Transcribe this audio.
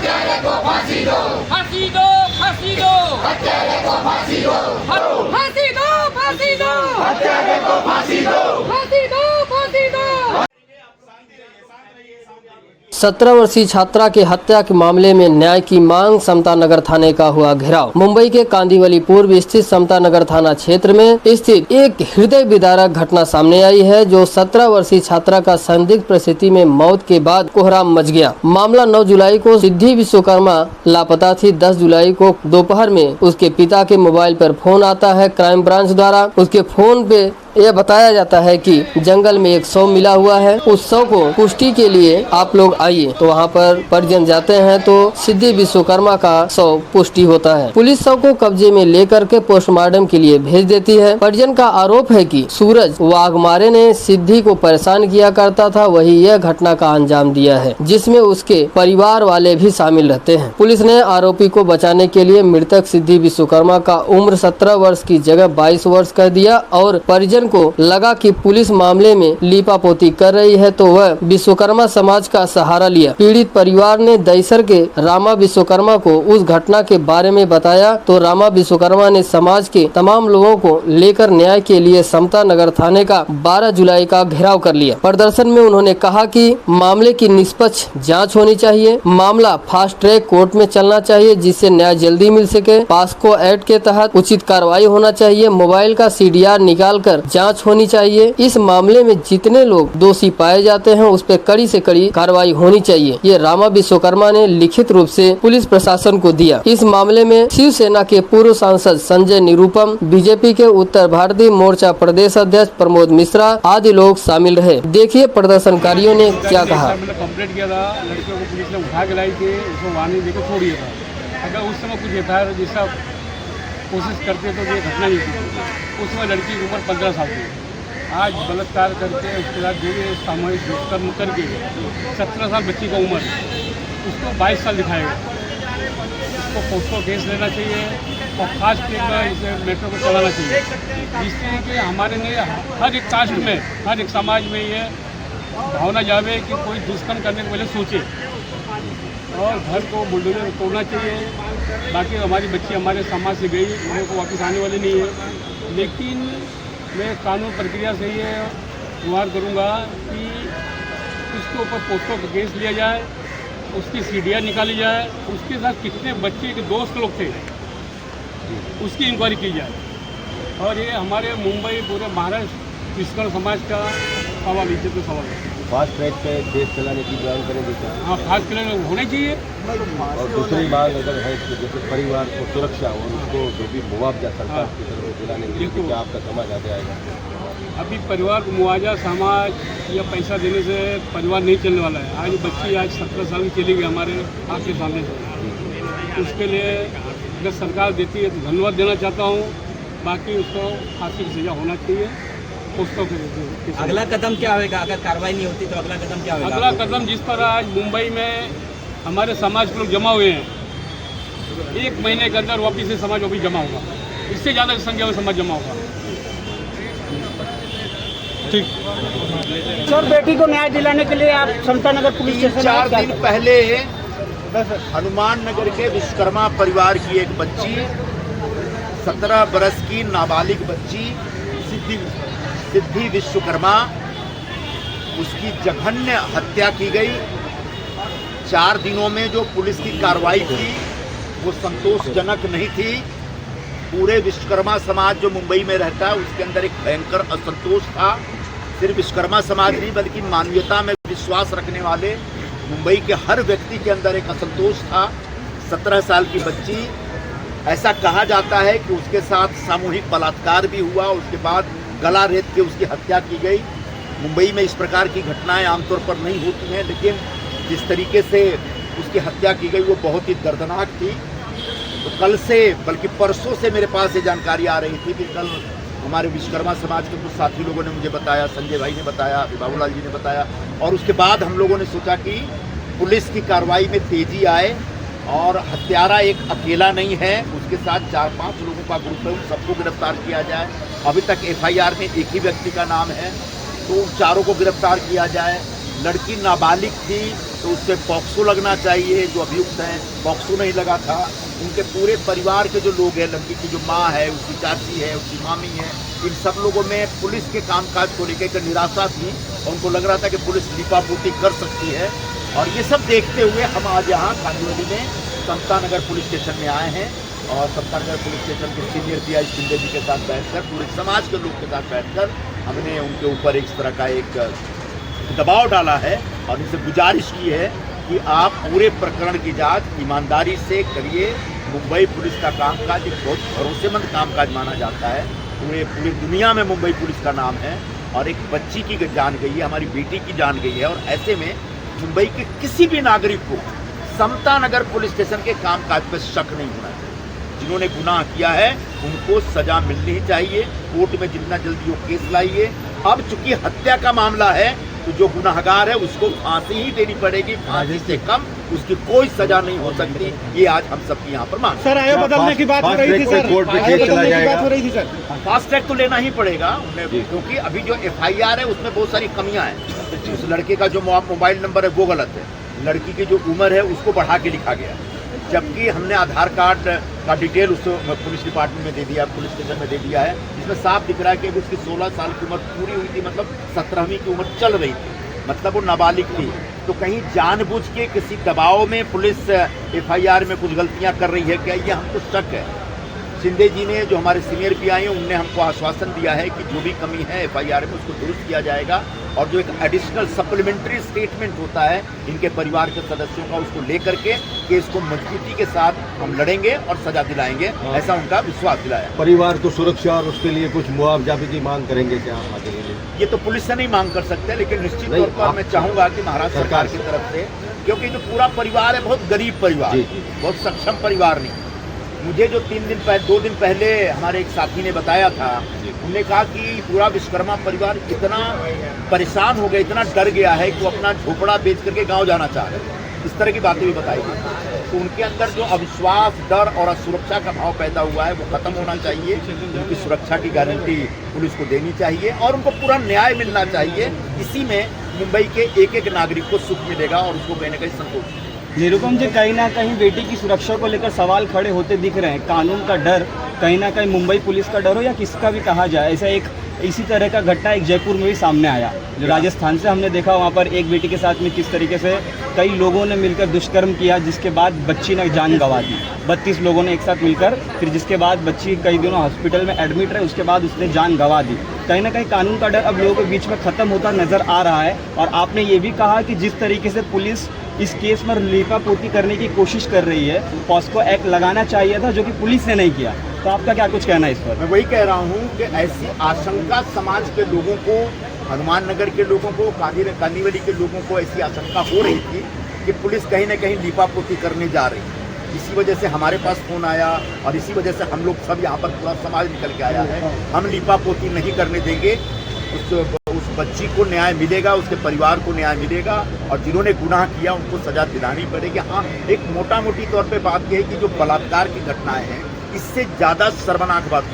हत्यारे को फांसी दो, फांसी दो, फांसी दो, हत्यारे को फांसी दो, फांसी दो, फांसी दो, हत्यारे को फांसी दो। फांसी दो, फांसी दो। 17 वर्षीय छात्रा की हत्या के मामले में न्याय की मांग समता नगर थाने का हुआ घेराव। मुंबई के कांदिवली पूर्व स्थित समता नगर थाना क्षेत्र में स्थित एक हृदय विदारक घटना सामने आई है, जो 17 वर्षीय छात्रा का संदिग्ध परिस्थिति में मौत के बाद कोहराम मच गया। मामला 9 जुलाई को सिद्धि विश्वकर्मा लापता थी। 10 जुलाई को दोपहर में उसके पिता के मोबाइल पर फोन आता है। क्राइम ब्रांच द्वारा उसके फोन पे यह बताया जाता है कि जंगल में एक शव मिला हुआ है। उस शव को पुष्टि के लिए आप लोग आइए। तो वहाँ पर परिजन जाते हैं तो सिद्धि विश्वकर्मा का शव पुष्टि होता है। पुलिस शव को कब्जे में लेकर के पोस्टमार्टम के लिए भेज देती है। परिजन का आरोप है कि सूरज वाघमारे ने सिद्धि को परेशान किया करता था, वही यह घटना का अंजाम दिया है, जिसमें उसके परिवार वाले भी शामिल रहते हैं। पुलिस ने आरोपी को बचाने के लिए मृतक सिद्धि विश्वकर्मा का उम्र 17 वर्ष की जगह 22 वर्ष कर दिया और परिजन को लगा कि पुलिस मामले में लीपापोती कर रही है, तो वह विश्वकर्मा समाज का सहारा लिया। पीड़ित परिवार ने दहिसर के रामा विश्वकर्मा को उस घटना के बारे में बताया, तो रामा विश्वकर्मा ने समाज के तमाम लोगों को लेकर न्याय के लिए समता नगर थाने का 12 जुलाई का घेराव कर लिया। प्रदर्शन में उन्होंने कहा कि मामले की निष्पक्ष जाँच होनी चाहिए, मामला फास्ट ट्रैक कोर्ट में चलना चाहिए जिससे न्याय जल्दी मिल सके। पास्को एक्ट के तहत उचित कार्रवाई होना चाहिए। मोबाइल का CDR निकाल कर जांच होनी चाहिए। इस मामले में जितने लोग दोषी पाए जाते हैं उस पर कड़ी से कड़ी कार्रवाई होनी चाहिए। ये रामा विश्वकर्मा ने लिखित रूप से पुलिस प्रशासन को दिया। इस मामले में शिवसेना के पूर्व सांसद संजय निरुपम, बीजेपी के उत्तर भारतीय मोर्चा प्रदेश अध्यक्ष प्रमोद मिश्रा आदि लोग शामिल रहे। देखिए प्रदर्शनकारियों ने क्या कहा। कंप्लेंट किया था, लड़कियों को पुलिस ने उठा के लाई थी, उसको वार्निंग देकर छोड़ दिया था। अगर उस समय कुछ FIR जैसा कोशिश करते तो ये घटना नहीं थी। उस समय लड़की की उम्र 15 साल थी। आज बलात्कार करके उसके बाद जो ये सामूहिक दुष्कर्म करके 17 साल बच्ची का उम्र, उसको 22 साल दिखाएगा। उसको पोस्को केस लेना चाहिए और खास कर इसे मेट्रो को चलाना चाहिए, जिससे कि हमारे लिए हर एक कास्ट में, हर एक समाज में ये भावना जावे कि कोई दुष्कर्म करने के पहले सोचे और घर को बुलडोजर तोड़ना चाहिए। बाकी हमारी बच्ची हमारे समाज से गई, मेरे को वापस आने वाली नहीं है। लेकिन मैं कानून प्रक्रिया से ये गुहार करूँगा कि इसके ऊपर पोस्को का केस लिया जाए, उसकी CDR निकाली जाए, उसके साथ कितने बच्चे के दोस्त लोग थे उसकी इंक्वायरी की जाए। और ये हमारे मुंबई पूरे महाराष्ट्र विश्वकर्मा समाज का सवाल, इज्जत का सवाल है। फास्ट ट्रैक पे केस चलाने की मांग करें जैसे। हाँ, फास्ट ट्रैक होने चाहिए। और दूसरी मांग अगर है तो जैसे परिवार को सुरक्षा और उसको जो भी मुआवजा सरकार की तरफ से दिलाने के लिए क्या आपका समाज आगे आएगा? अभी परिवार को मुआवजा, समाज या पैसा देने से परिवार नहीं चलने वाला है। आज बच्ची आज 17 साल की चली गई हमारे आपके सामने से। उसके लिए अगर सरकार देती है तो धन्यवाद देना चाहता हूँ। बाकी उसको फांसी की सजा होना चाहिए। उसको अगला कदम क्या होगा अगर कार्रवाई नहीं होती तो? अगला कदम क्या होगा? अगला कदम जिस पर आज मुंबई में हमारे समाज के लोग जमा हुए हैं, 1 महीने के अंदर वापिस से समाज वापिस जमा होगा। इससे ज़्यादा संख्या में समाज जमा होगा। ठीक सर, बेटी को न्याय दिलाने के लिए आप समता नगर पुलिस स्टेशन 4 दिन पहले हनुमान नगर के विश्वकर्मा परिवार की एक बच्ची, 17 बरस की नाबालिग बच्ची सिद्धि विश्वकर्मा, उसकी जघन्य हत्या की गई। 4 दिनों में जो पुलिस की कार्रवाई थी वो संतोषजनक नहीं थी। पूरे विश्वकर्मा समाज जो मुंबई में रहता है उसके अंदर एक भयंकर असंतोष था। सिर्फ विश्वकर्मा समाज नहीं बल्कि मानवीयता में विश्वास रखने वाले मुंबई के हर व्यक्ति के अंदर एक असंतोष था। 17 साल की बच्ची, ऐसा कहा जाता है कि उसके साथ सामूहिक बलात्कार भी हुआ, उसके बाद गला रेत के उसकी हत्या की गई। मुंबई में इस प्रकार की घटनाएं आमतौर पर नहीं होती हैं, लेकिन जिस तरीके से उसकी हत्या की गई वो बहुत ही दर्दनाक थी। तो कल से बल्कि परसों से मेरे पास ये जानकारी आ रही थी कि कल हमारे विश्वकर्मा समाज के कुछ साथी लोगों ने मुझे बताया, संजय भाई ने बताया, बाबूलाल जी ने बताया, और उसके बाद हम लोगों ने सोचा कि पुलिस की कार्रवाई में तेजी आए और हत्यारा एक अकेला नहीं है, उसके साथ 4-5 लोगों का ग्रुप है, उन सबको गिरफ्तार किया जाए। अभी तक FIR में एक ही व्यक्ति का नाम है, तो उन चारों को गिरफ्तार किया जाए। लड़की नाबालिग थी तो उस पर पॉक्सो लगना चाहिए। जो अभियुक्त हैं पॉक्सो नहीं लगा था। उनके पूरे परिवार के जो लोग हैं, लड़की की जो माँ है, उसकी चाची है, उसकी मामी है, इन सब लोगों में पुलिस के कामकाज को लेकर एक निराशा थी और उनको लग रहा था कि पुलिस लीपापोती कर सकती है। और ये सब देखते हुए हम आज यहाँ कांदिवली में समता नगर पुलिस स्टेशन में आए हैं और समता नगर पुलिस स्टेशन के सीनियर पीआई शिंदे जी के साथ बैठकर, पूरे समाज के लोग के साथ बैठकर हमने उनके ऊपर एक तरह का एक दबाव डाला है और उनसे गुजारिश की है कि आप पूरे प्रकरण की जांच ईमानदारी से करिए। मुंबई पुलिस का कामकाज एक बहुत भरोसेमंद कामकाज माना जाता है। पूरी दुनिया में मुंबई पुलिस का नाम है और एक बच्ची की जान गई है, हमारी बेटी की जान गई है और ऐसे में मुंबई के किसी भी नागरिक को समता नगर पुलिस स्टेशन के कामकाज पर शक नहीं होना चाहिए। जिन्होंने गुनाह किया है उनको सजा मिलनी ही चाहिए। कोर्ट में जितना जल्दी वो केस लाइए। अब चूंकि हत्या का मामला है तो जो गुनाहगार है उसको फांसी ही देनी पड़ेगी। फांसी से कम उसकी कोई सजा नहीं हो सकती। ये आज हम सबकी यहाँ पर मांग। सर आयु बदलने की बात हो रही थी सर, कोर्ट में आयु केस चला बदलने की बात जाएगा। हो रही थी सर। फास्ट ट्रैक तो लेना ही पड़ेगा उन्हें, क्योंकि अभी जो FIR है उसमें बहुत सारी कमियां हैं। उस लड़के का जो मोबाइल नंबर है वो गलत है। लड़की की जो उम्र है उसको बढ़ा के लिखा गया, जबकि हमने आधार कार्ड का डिटेल उस पुलिस डिपार्टमेंट में दे दिया, पुलिस स्टेशन में दे दिया है, जिसमें साफ दिख रहा है कि उसकी 16 साल की उम्र पूरी हुई थी, मतलब 17वीं की उम्र चल रही थी, मतलब वो नाबालिग थी। तो कहीं जानबूझ के किसी दबाव में पुलिस FIR में कुछ गलतियां कर रही है क्या, ये हमको शक है। शिंदे जी ने, जो हमारे सीनियर पीआई हैं, उनने हमको आश्वासन दिया है कि जो भी कमी है FIR में उसको दुरुस्त किया जाएगा और जो एक एडिशनल सप्लीमेंट्री स्टेटमेंट होता है इनके परिवार के सदस्यों का, उसको लेकर के केस को मजबूती के साथ हम लड़ेंगे और सजा दिलाएंगे, ऐसा उनका विश्वास दिलाया। परिवार को सुरक्षा और उसके लिए कुछ मुआवजा की मांग करेंगे क्या आप आगे के लिए? ये तो पुलिस से नहीं मांग कर सकते, लेकिन निश्चित तौर पर मैं चाहूँगा कि महाराष्ट्र सरकार की तरफ से, क्योंकि जो पूरा परिवार है बहुत गरीब परिवार, बहुत सक्षम परिवार नहीं। मुझे जो 2 दिन पहले हमारे एक साथी ने बताया था, उन्होंने कहा कि पूरा विश्वकर्मा परिवार इतना परेशान हो गया, इतना डर गया है कि वो अपना झोपड़ा बेच करके गांव जाना चाह रहे हैं। इस तरह की बातें भी बताई गई। तो उनके अंदर जो अविश्वास, डर और असुरक्षा का भाव पैदा हुआ है वो खत्म होना चाहिए। उनकी सुरक्षा की गारंटी पुलिस को देनी चाहिए और उनको पूरा न्याय मिलना चाहिए। इसी में मुंबई के एक नागरिक को सुख मिलेगा और उसको कहीं ना कहीं संतोष। निरुपम जी, कहीं ना कहीं बेटी की सुरक्षा को लेकर सवाल खड़े होते दिख रहे हैं। कानून का डर, कहीं ना कहीं मुंबई पुलिस का डर हो या किसका भी कहा जाए, ऐसा एक इसी तरह का घटना एक जयपुर में भी सामने आया, जो राजस्थान से हमने देखा। वहाँ पर एक बेटी के साथ में किस तरीके से कई लोगों ने मिलकर दुष्कर्म किया, जिसके बाद बच्ची ने जान गंवा दी। 32 लोगों ने एक साथ मिलकर, फिर जिसके बाद बच्ची कई दिनों हॉस्पिटल में एडमिट रहे, उसके बाद उसने जान गंवा दी। कहीं ना कहीं कानून का डर अब लोगों के बीच में ख़त्म होता नज़र आ रहा है। और आपने ये भी कहा कि जिस तरीके से पुलिस इस केस में लीपापोती करने की कोशिश कर रही है, पॉस्को एक्ट लगाना चाहिए था, जो कि पुलिस ने नहीं किया। तो आपका क्या कुछ कहना है इस पर? मैं वही कह रहा हूँ कि ऐसी आशंका समाज के लोगों को, हनुमान नगर के लोगों को, कांदिवली के लोगों को ऐसी आशंका हो रही थी कि पुलिस कहीं न कहीं लीपापोती करने जा रही है। इसी वजह से हमारे पास फ़ोन आया और इसी वजह से हम लोग सब यहाँ पर पूरा समाज निकल के आया है। हम लीपापोती नहीं करने देंगे। उस बच्ची को न्याय मिलेगा, उसके परिवार को न्याय मिलेगा और जिन्होंने गुनाह किया उनको सजा दिलानी पड़ेगी। हाँ, एक मोटा मोटी तौर पे बात यह है कि जो बलात्कार की घटनाएं हैं, इससे ज़्यादा शर्मनाक बात